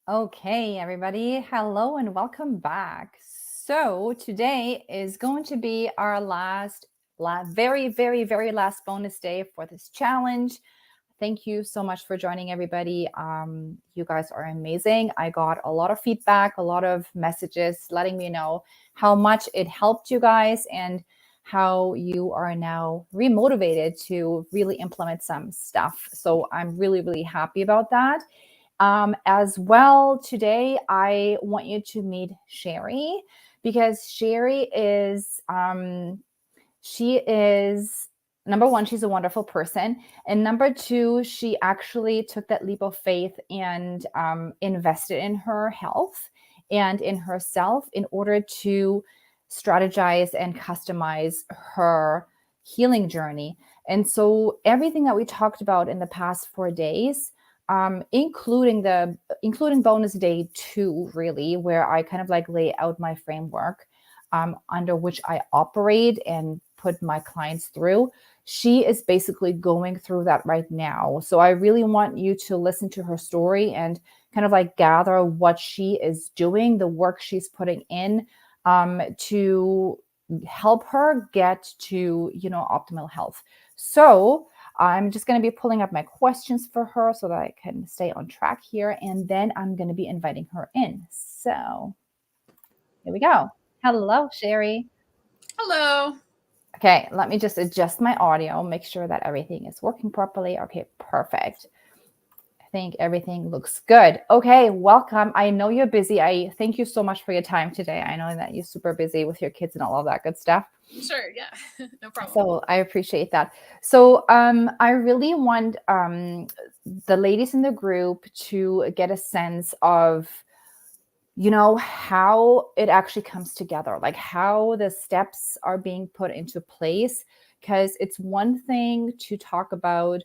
Okay, everybody. Hello and welcome back. So, today is going to be our very last bonus day for this challenge. Thank you so much for joining, everybody. You guys are amazing. I got a lot of feedback, a lot of messages letting me know how much it helped you guys and how you are now remotivated to really implement some stuff. So, I'm really happy about that. As well, today I want you to meet Sheri because she is number one, she's a wonderful person, and number two, she actually took that leap of faith and invested in her health and in herself in order to strategize and customize her healing journey. And so everything that we talked about in the past 4 days, including bonus day 2, really, where I kind of like lay out my framework under which I operate and put my clients through. She is basically going through that right now. So I really want you to listen to her story and kind of like gather what she is doing, the work she's putting in to help her get to, optimal health. So I'm just going to be pulling up my questions for her so that I can stay on track here. And then I'm going to be inviting her in. So here we go. Hello, Sheri. Hello. Okay, let me just adjust my audio, make sure that everything is working properly. Okay, perfect. I think everything looks good. Okay, welcome. I know you're busy. I thank you so much for your time today. I know that you're super busy with your kids and all of that good stuff. Sure, yeah. No problem. So I appreciate that. So I really want the ladies in the group to get a sense of how it actually comes together, like how the steps are being put into place. Because it's one thing to talk about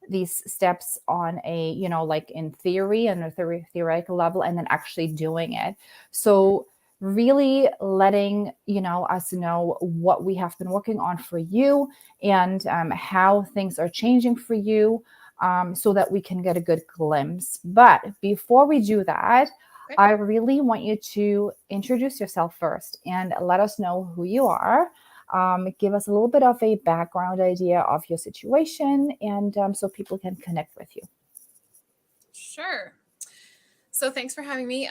these steps on a, like in theory and a theoretical level, and then actually doing it. So, really letting us know what we have been working on for you and how things are changing for you, so that we can get a good glimpse. But before we do that, Okay. I really want you to introduce yourself first and let us know who you are. Give us a little bit of a background idea of your situation, and so people can connect with you. Sure. So thanks for having me.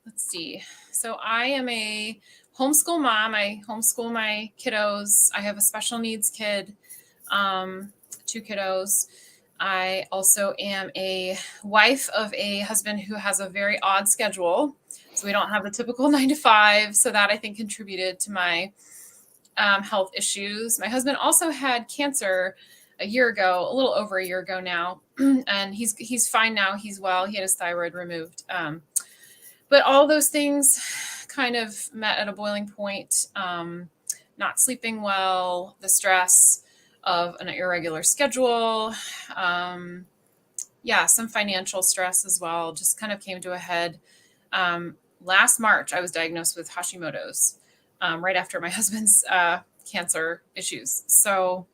Let's see. So I am a homeschool mom. I homeschool my kiddos. I have a special needs kid, two kiddos. I also am a wife of a husband who has a very odd schedule. So we don't have the typical 9 to 5. So that I think contributed to my health issues. My husband also had cancer a year ago, a little over a year ago now, and he's fine now. He's well. He had his thyroid removed, but all those things kind of met at a boiling point. Not sleeping well, the stress of an irregular schedule, yeah, some financial stress as well, just kind of came to a head. Last March, I was diagnosed with Hashimoto's, right after my husband's cancer issues. So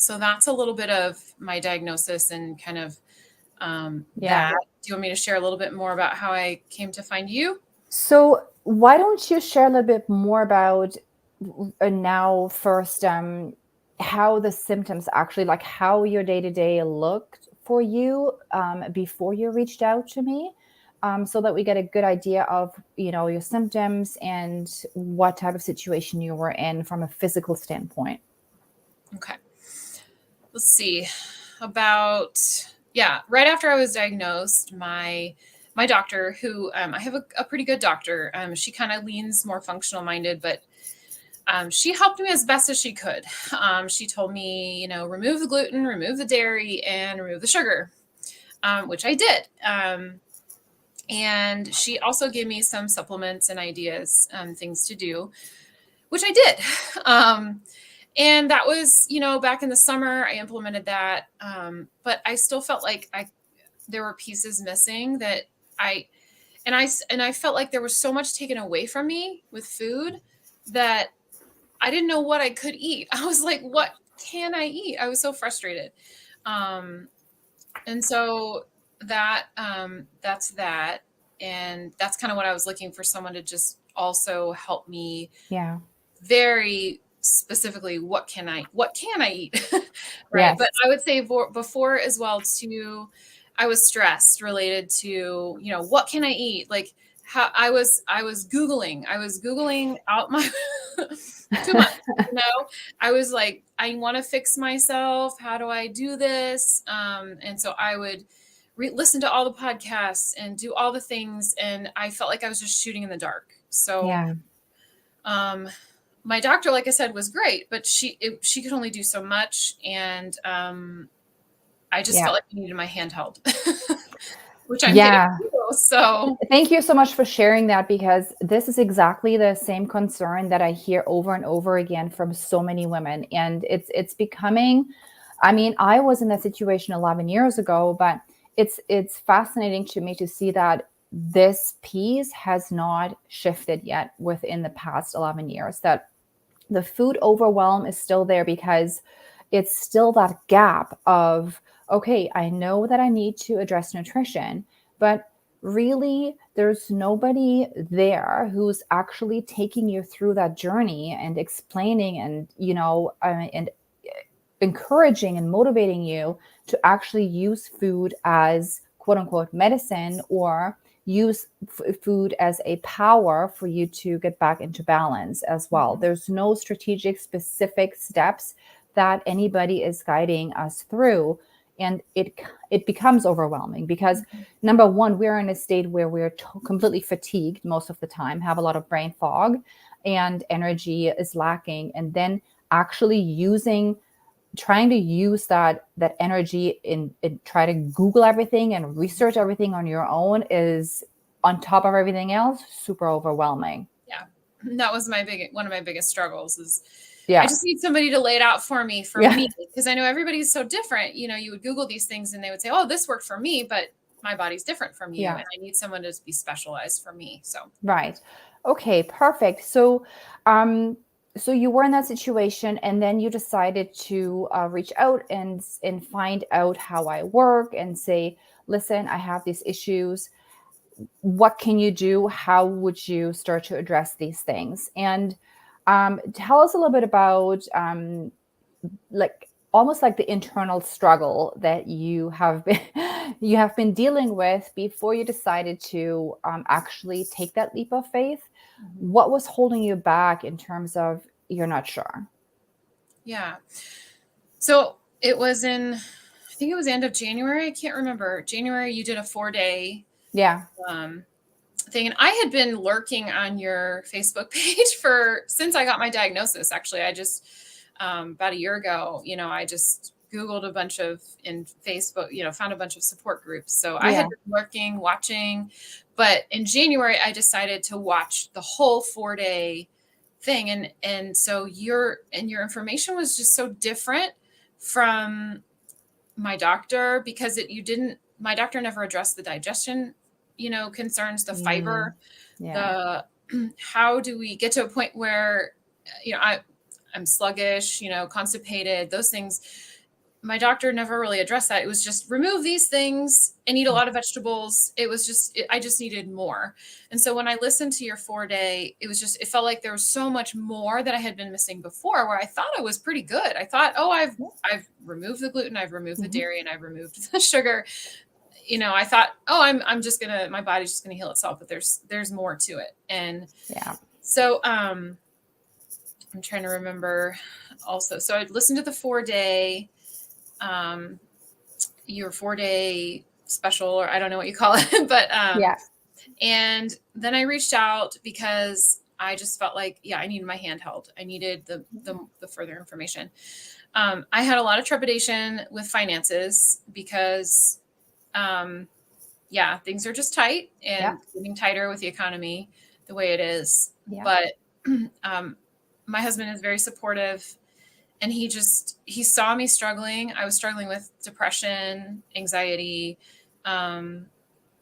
that's a little bit of my diagnosis and kind of Yeah. that. Do you want me to share a little bit more about how I came to find you? So why don't you share a little bit more about now first, how the symptoms actually, like how your day to day looked for you before you reached out to me, so that we get a good idea of your symptoms and what type of situation you were in from a physical standpoint. Okay. Let's see. About, yeah, right after I was diagnosed, my doctor, who I have a pretty good doctor. She kind of leans more functional minded, but she helped me as best as she could. She told me, remove the gluten, remove the dairy, and remove the sugar, which I did. And she also gave me some supplements and ideas, things to do, which I did. And that was, back in the summer, I implemented that. But I still felt like there were pieces missing that I, and I felt like there was so much taken away from me with food that I didn't know what I could eat. I was like, what can I eat? I was so frustrated. And so that's that. And that's kind of what I was looking for, someone to just also help me Yeah. very specifically, what can I eat? Right. Yes. But I would say before as well too, I was stressed related to, what can I eat? Like how I was Googling out my too much, you know, I was like, I want to fix myself. How do I do this? And so I would listen to all the podcasts and do all the things. And I felt like I was just shooting in the dark. So, Yeah. um, my doctor, like I said, was great, but she could only do so much. And, I just Yeah. felt like I needed my handheld, which I'm getting. Yeah. So Thank you so much for sharing that, because this is exactly the same concern that I hear over and over again from so many women. And it's becoming, I mean, I was in that situation 11 years ago, but it's fascinating to me to see that this piece has not shifted yet within the past 11 years, that the food overwhelm is still there, because it's still that gap of, okay, I know that I need to address nutrition, but really there's nobody there who's actually taking you through that journey and explaining and, and encouraging and motivating you to actually use food as quote unquote medicine, or use food as a power for you to get back into balance as well. There's no strategic specific steps that anybody is guiding us through, and it becomes overwhelming, because number one, we're in a state where we're completely fatigued most of the time, have a lot of brain fog, and energy is lacking, and then actually trying to use that energy in try to Google everything and research everything on your own is, on top of everything else, super overwhelming. yeah, that was one of my biggest struggles is I Yeah. just need somebody to lay it out for me, Yeah. because I know everybody's so different. You would Google these things and they would say, oh, this worked for me, but my body's different from you. Yeah. And I need someone to be specialized for me. So, Right. Okay, perfect. So you were in that situation, and then you decided to reach out and find out how I work, and say, listen, I have these issues. What can you do? How would you start to address these things? And tell us a little bit about like almost like the internal struggle that you have been you have been dealing with before you decided to actually take that leap of faith. What was holding you back in terms of you're not sure? yeah. So I think it was the end of January. I can't remember. January, you did a 4-day Yeah. um, thing. And I had been lurking on your Facebook page since I got my diagnosis. Actually, I just, about a year ago, I just Googled a bunch in Facebook, found a bunch of support groups. So I had Yeah. been lurking, watching, but in January, I decided to watch the whole 4-day thing. And so your information was just so different from my doctor, because my doctor never addressed the digestion, concerns, the Mm, fiber, yeah. the how do we get to a point where, I'm sluggish, constipated, those things. My doctor never really addressed that. It was just remove these things and eat a lot of vegetables. It was I just needed more. And so when I listened to your 4-day, it felt like there was so much more that I had been missing before, where I thought I was pretty good. I thought, oh, I've removed the gluten, I've removed the Mhm. dairy, and I've removed the sugar. I thought, oh, I'm just my body's just gonna heal itself, but there's more to it. And Yeah. so I'm trying to remember also. So I listened to the 4-day, um, your 4-day special, or I don't know what you call it, but Yeah. and then I reached out because I just felt like, yeah, I needed my handheld. I needed the further information. I had a lot of trepidation with finances because, yeah, things are just tight Yeah. and getting tighter with the economy the way it is. Yeah. But um, my husband is very supportive, and he saw me struggling. I was struggling with depression, anxiety, um,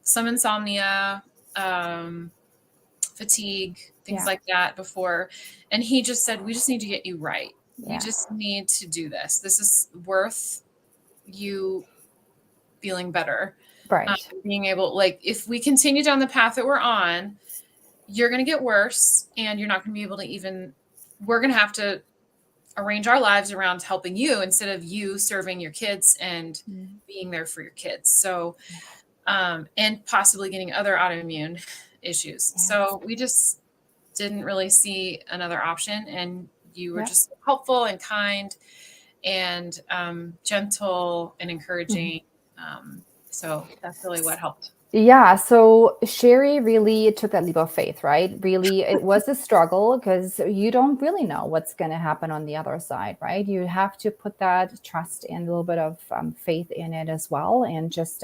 some insomnia, um, fatigue, things Yeah. like that before. And he just said, we just need to get you right. We Yeah. just need to do this. This is worth you feeling better. Right. Being able, like, if we continue down the path that we're on, you're going to get worse, and you're not going to be able to even, we're going to have to arrange our lives around helping you instead of you serving your kids and being there for your kids. So, and possibly getting other autoimmune issues. Yes. So we just didn't really see another option. And you were Yeah. just helpful and kind and gentle and encouraging. So that's really what helped. Yeah. So Sheri really took that leap of faith, right? Really, it was a struggle because you don't really know what's going to happen on the other side, right? You have to put that trust and a little bit of faith in it as well. And just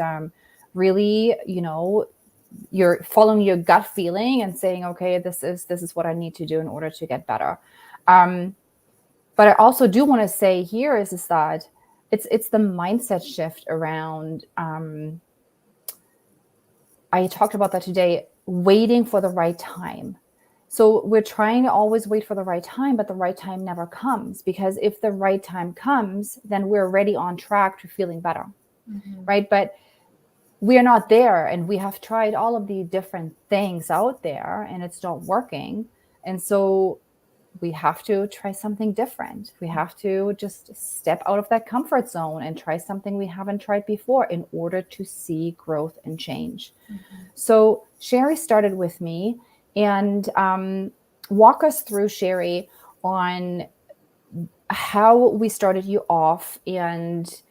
really, you're following your gut feeling and saying, okay, this is what I need to do in order to get better. But I also do want to say here is that it's the mindset shift around. I talked about that today, waiting for the right time. So we're trying to always wait for the right time, but the right time never comes, because if the right time comes, then we're already on track to feeling better, right? But we are not there, and we have tried all of the different things out there and it's not working. And so we have to try something different. We have to just step out of that comfort zone and try something we haven't tried before in order to see growth and change. So Sheri started with me, and walk us through, Sheri, on how we started you off, and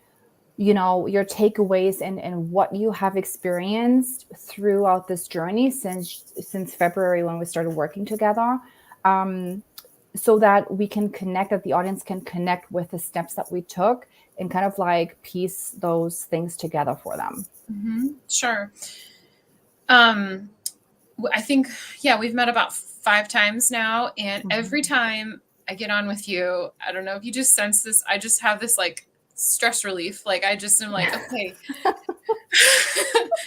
your takeaways and what you have experienced throughout this journey since February when we started working together, so that we can connect, that the audience can connect with the steps that we took and kind of like piece those things together for them. Sure. I think, we've met about 5 times now, and every time I get on with you, I don't know if you just sense this, I just have this like stress relief. Like I just am like, okay,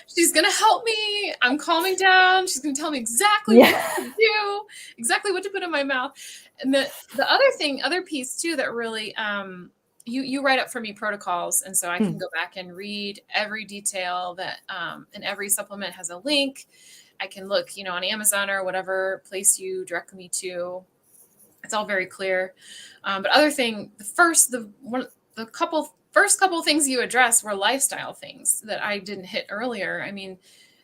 she's going to help me. I'm calming down. She's going to tell me exactly what to do, exactly what to put in my mouth. And the other piece too, that really, you write up for me protocols. And so I can go back and read every detail that, and every supplement has a link. I can look, on Amazon or whatever place you direct me to. It's all very clear. But other thing, the first couple things you addressed were lifestyle things that I didn't hit earlier. I mean,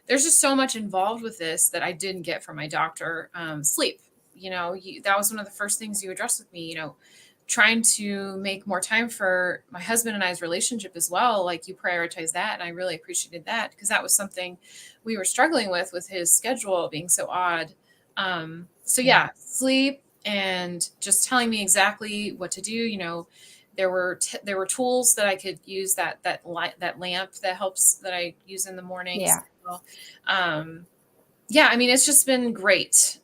there's just so much involved with this that I didn't get from my doctor. Sleep, that was one of the first things you addressed with me, trying to make more time for my husband and I's relationship as well. Like you prioritize that. And I really appreciated that, because that was something we were struggling with his schedule being so odd. Sleep, and just telling me exactly what to do. There were tools that I could use, that lamp that helps, that I use in the mornings. I mean, it's just been great.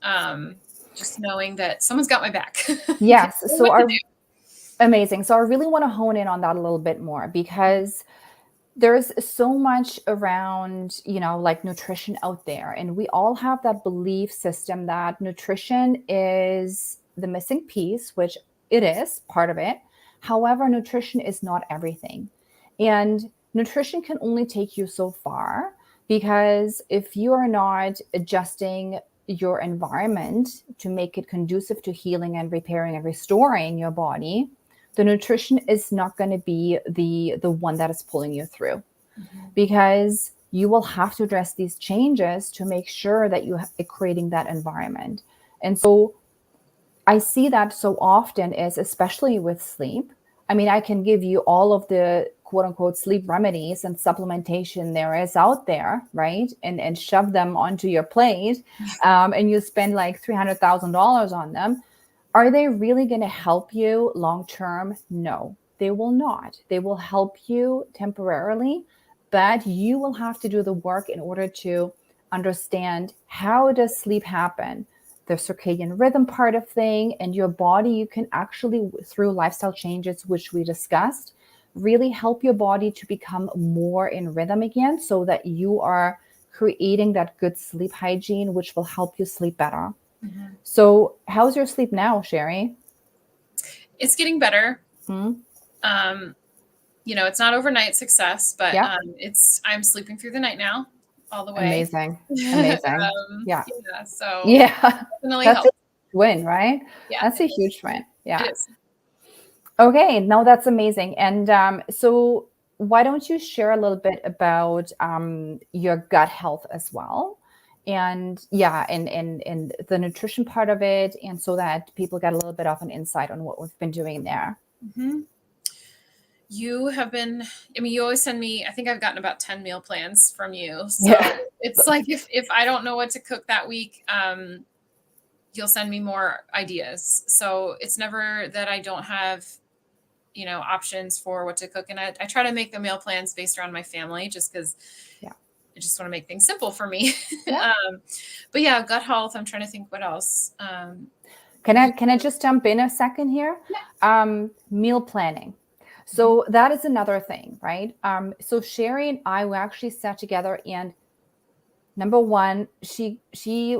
Just knowing that someone's got my back. Yes. Amazing. So I really want to hone in on that a little bit more, because there's so much around, like nutrition out there. And we all have that belief system that nutrition is the missing piece, which it is part of it. However, nutrition is not everything. And nutrition can only take you so far, because if you are not adjusting your environment to make it conducive to healing and repairing and restoring your body, the nutrition is not going to be the one that is pulling you through, because you will have to address these changes to make sure that you are creating that environment. And so I see that so often is, especially with sleep. I mean, I can give you all of the quote unquote sleep remedies and supplementation there is out there, right? And shove them onto your plate, and you spend like $300,000 on them. Are they really going to help you long term? No, they will not. They will help you temporarily, but you will have to do the work in order to understand, how does sleep happen, the circadian rhythm part of thing, and your body. You can actually, through lifestyle changes, which we discussed, really help your body to become more in rhythm again, so that you are creating that good sleep hygiene, which will help you sleep better. So how's your sleep now, Sheri? It's getting better. it's not overnight success, but Yeah. I'm sleeping through the night now all the way. Amazing. Amazing. Yeah. Yeah, so Yeah. definitely That's a helps. win, right? Yeah, That's it a is. huge win. It Yeah. is. Okay. No, that's amazing. And so why don't you share a little bit about your gut health as well? And yeah, and the nutrition part of it, and so that people get a little bit of an insight on what we've been doing there. Hmm. You have been, I mean, you always send me, I think I've gotten about 10 meal plans from you. So Yeah. it's like if I don't know what to cook that week, you'll send me more ideas. So it's never that I don't have, options for what to cook. And I try to make the meal plans based around my family just because Yeah. I just want to make things simple for me. Yeah. But yeah, gut health. I'm trying to think what else. Can I just jump in a second here? Meal planning. So that is another thing, right? So Sheri and I, we actually sat together, and number one, she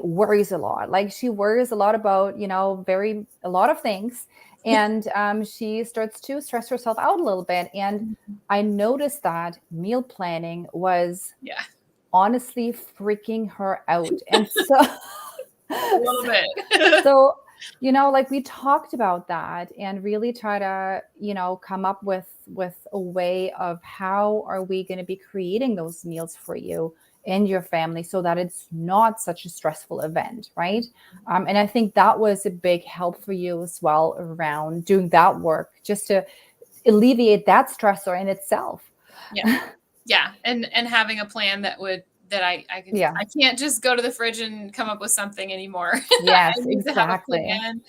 worries a lot. Like, she worries a lot about, a lot of things. And she starts to stress herself out a little bit. And I noticed that meal planning was Yeah, honestly freaking her out. And so a little bit. so like, we talked about that and really try to come up with a way of how are we going to be creating those meals for you and your family so that it's not such a stressful event, right? And I think that was a big help for you as well around doing that work, just to alleviate that stressor in itself. Yeah. Yeah. And having a plan that Yeah. I can't just go to the fridge and come up with something anymore. I Yes, need to have a exactly. plan.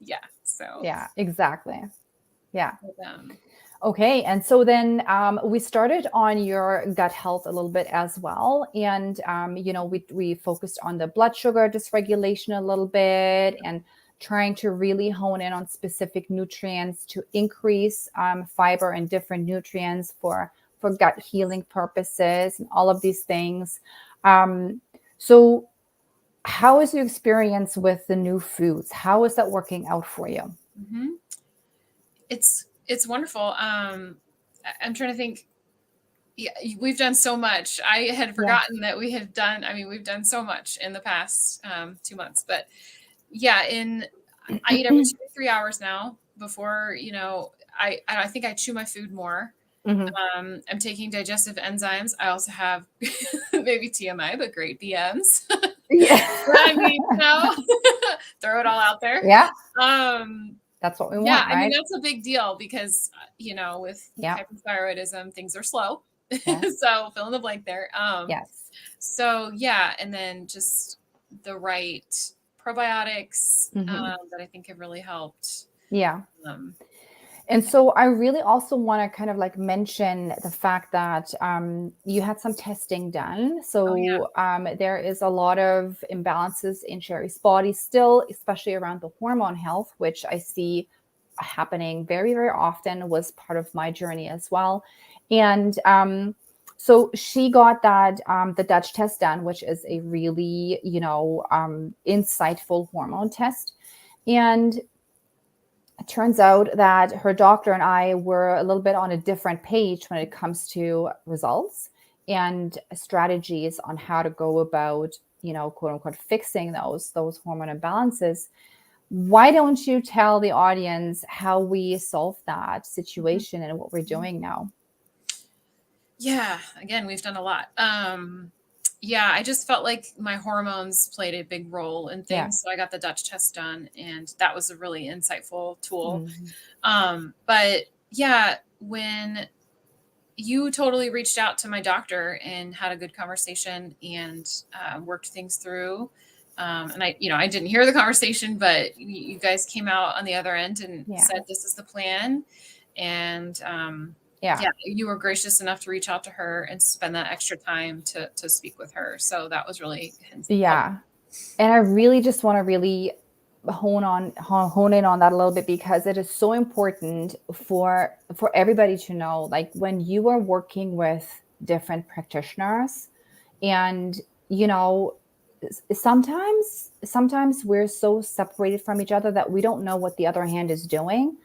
Yeah. So, Yeah, exactly. Yeah. but, Okay, and so then we started on your gut health a little bit as well, and we focused on the blood sugar dysregulation a little bit, and trying to really hone in on specific nutrients to increase fiber and different nutrients for gut healing purposes, and all of these things. So, how is your experience with the new foods? How is that working out for you? mhm. It's wonderful. I'm trying to think. Yeah, we've done so much. I had Yeah. forgotten that we had done. I mean, we've done so much in the past 2 months. But yeah, I eat every 2 to 3 hours now. Before I think I chew my food more. Mhm. I'm taking digestive enzymes. I also have maybe TMI, but great DMs. I Yeah. mean, throw it all out there. Yeah, Um, that's what we yeah, want, I mean, right? that's a big deal because, with Yeah. hypothyroidism, things are slow. Yes. So fill in the blank there. Yes. So yeah, and then just the right probiotics Mhm. that I think have really helped. Yeah. Um, And so I really also want to kind of like mention the fact that you had some testing done. oh yeah, So there is a lot of imbalances in Sherry's body still, especially around the hormone health, which I see happening very, very often, was part of my journey as well. And so she got that the Dutch test done, which is a really, insightful hormone test. And it turns out that her doctor and I were a little bit on a different page when it comes to results and strategies on how to go about, quote unquote, fixing those hormone imbalances. Why don't you tell the audience how we solved that mhm, situation and what we're mhm. doing now? Yeah. Again, we've done a lot. Yeah, I just felt like my hormones played a big role in Yeah. things. So I got the Dutch test done, and that was a really insightful tool. Mhm. But yeah, when you totally reached out to my doctor and had a good conversation and worked things through. And I didn't hear the conversation, but you guys came out on the other end and Yeah. said, this is the plan. And Yeah. yeah, you were gracious enough to reach out to her and spend that extra time to speak with her. So that was really helpful. Yeah. And I really just want to really hone in on that a little bit, because it is so important for everybody to know, like, when you are working with different practitioners, and sometimes we're so separated from each other that we don't know what the other hand is doing.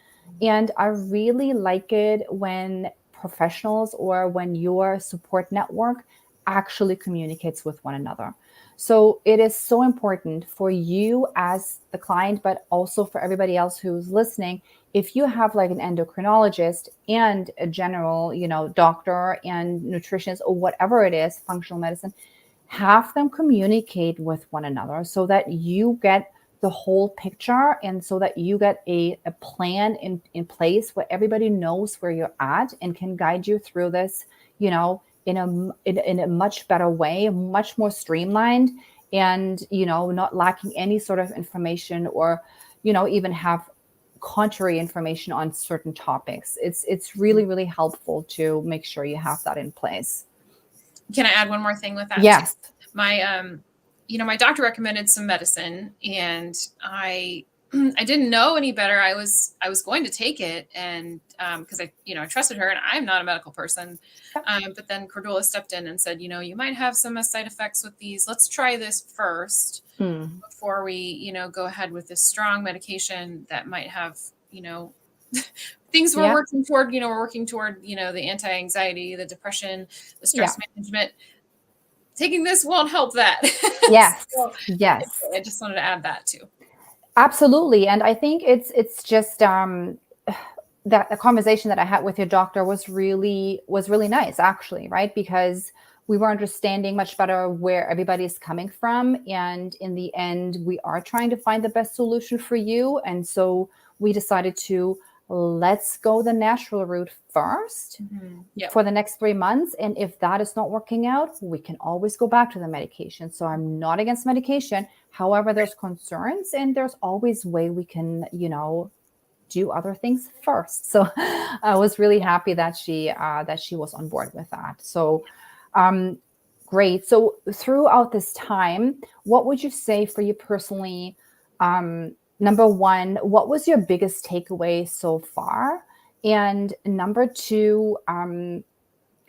And I really like it when professionals or when your support network actually communicates with one another. So it is so important for you as the client, but also for everybody else who's listening. If you have like an endocrinologist and a general, doctor and nutritionist or whatever it is, functional medicine, have them communicate with one another so that you get the whole picture and so that you get a plan in place where everybody knows where you're at and can guide you through this, in a much better way, much more streamlined, and not lacking any sort of information or even have contrary information on certain topics. It's really, really helpful to make sure you have that in place. Can I add one more thing with that? Yes. Too? My doctor recommended some medicine, and I didn't know any better. I was going to take it, and because I trusted her, and I'm not a medical person. But then Cordula stepped in and said, you might have some side effects with these. Let's try this first before we, go ahead with this strong medication that might have, things we're working toward. We're working toward, the anti-anxiety, the depression, the stress management. Taking this won't help that. Yes. So, yes. I just wanted to add that too. Absolutely. And I think it's just that the conversation that I had with your doctor was really nice, actually, right? Because we were understanding much better where everybody's coming from. And in the end, we are trying to find the best solution for you. And so we decided to let's go the natural route first for the next 3 months. And if that is not working out, we can always go back to the medication. So I'm not against medication. However, there's concerns and there's always way we can, do other things first. So I was really happy that she was on board with that. So great. So throughout this time, what would you say for you personally? Number one, what was your biggest takeaway so far? And number two,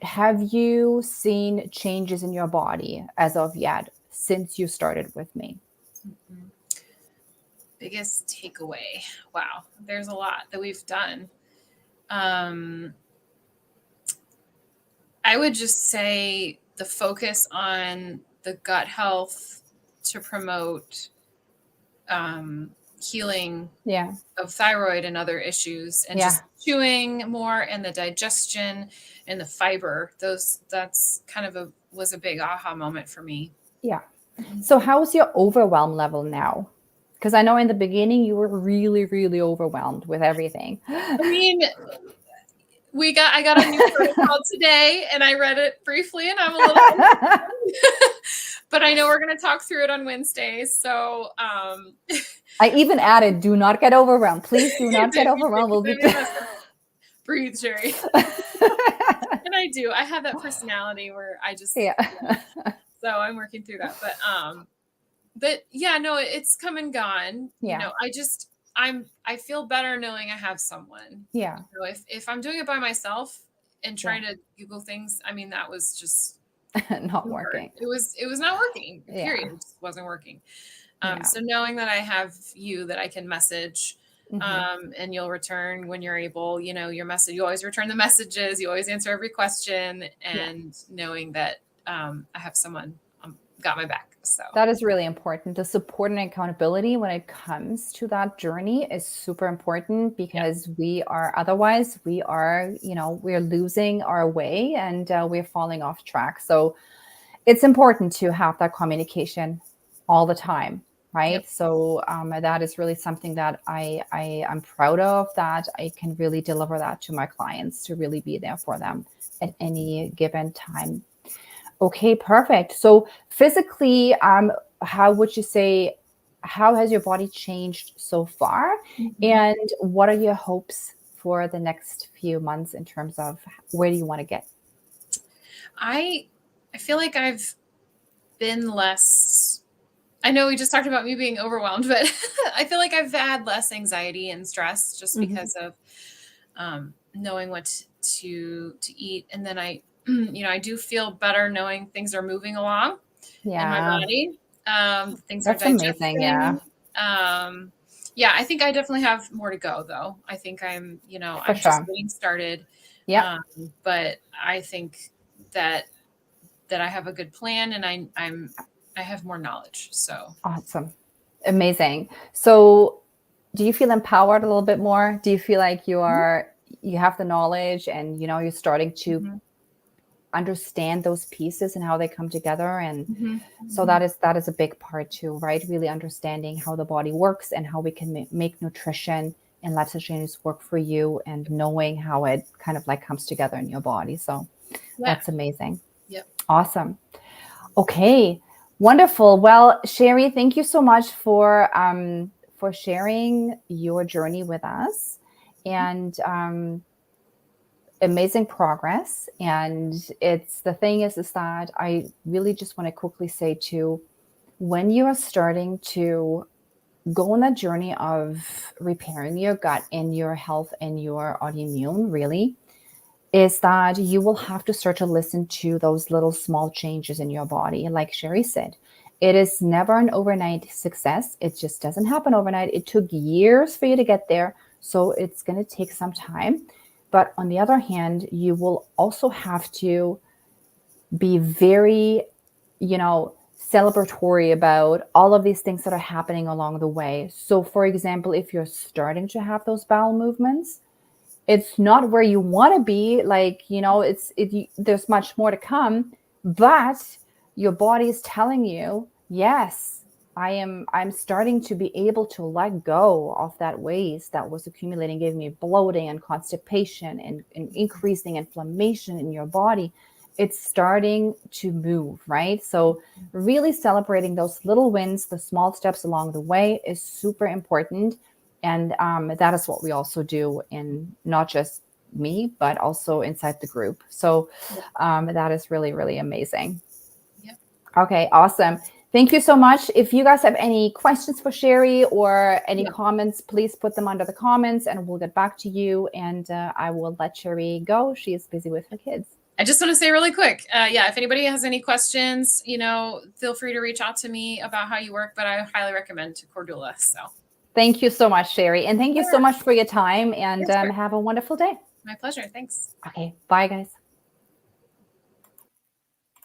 have you seen changes in your body as of yet since you started with me? Biggest takeaway. Wow. There's a lot that we've done. I would just say the focus on the gut health to promote healing of thyroid and other issues, and just chewing more, and the digestion and the fiber. That's kind of was a big aha moment for me. Yeah. So how's your overwhelm level now? Because I know in the beginning you were really, really overwhelmed with everything. I mean, I got a new protocol today, and I read it briefly, and I'm a little but I know we're going to talk through it on Wednesdays. So I even added, do not get overwhelmed. Please do not get overwhelmed. We'll breathe, Sheri. And I do. I have that personality where I just so I'm working through that. But no, it's come and gone. I feel better knowing I have someone. Yeah. If I'm doing it by myself and trying to Google things, I mean, that was just not working. It was not working. Period. It just wasn't working. So knowing that I have you that I can message, and you'll return when you're able, your message, you always return the messages, you always answer every question, and knowing that I have someone got my back. So that is really important. The support and accountability when it comes to that journey is super important, because we are losing our way, and we're falling off track. So it's important to have that communication all the time. Right. So that is really something that I'm proud of, that I can really deliver that to my clients, to really be there for them at any given time. Okay, perfect. So physically, how would you say, how has your body changed so far? And what are your hopes for the next few months in terms of where do you want to get? I feel like I've been less, I know we just talked about me being overwhelmed, but I feel like I've had less anxiety and stress just because of knowing what to eat. And then I do feel better knowing things are moving along in my body. Things are digesting. Amazing. I think I definitely have more to go, though. I think I'm just getting started. Yeah. But I think that I have a good plan, and I have more knowledge. So Awesome. Amazing. So do you feel empowered a little bit more? Do you feel like you have the knowledge and you're starting to mm-hmm. understand those pieces and how they come together? And Mm-hmm. so that is a big part too, right? Really understanding how the body works and how we can make nutrition and lifestyle changes work for you, and knowing how it kind of like comes together in your body. So Yeah. that's amazing. Yep. Awesome. Okay, wonderful. Well, Sheri, thank you so much for sharing your journey with us, and amazing progress. And it's the thing is that I really just want to quickly say too, when you are starting to go on that journey of repairing your gut and your health and your autoimmune, really, is that you will have to start to listen to those little small changes in your body. Like Sheri said, it is never an overnight success. It just doesn't happen overnight. It took years for you to get there. So it's going to take some time. But on the other hand, you will also have to be very, celebratory about all of these things that are happening along the way. So, for example, if you're starting to have those bowel movements, it's not where you want to be. Like, there's much more to come, but your body is telling you, yes, I'm starting to be able to let go of that waste that was accumulating, giving me bloating and constipation and increasing inflammation in your body. It's starting to move, right? So really celebrating those little wins, the small steps along the way, is super important. And that is what we also do in not just me, but also inside the group. So that is really, really amazing. Yep. Okay, awesome. Thank you so much. If you guys have any questions for Sheri or any comments, please put them under the comments and we'll get back to you. And I will let Sheri go. She is busy with her kids. I just want to say really quick, if anybody has any questions, feel free to reach out to me about how you work, but I highly recommend to Cordula. So thank you so much, Sheri. And thank you so much for your time, and sure. have a wonderful day. My pleasure. Thanks. Okay, bye guys.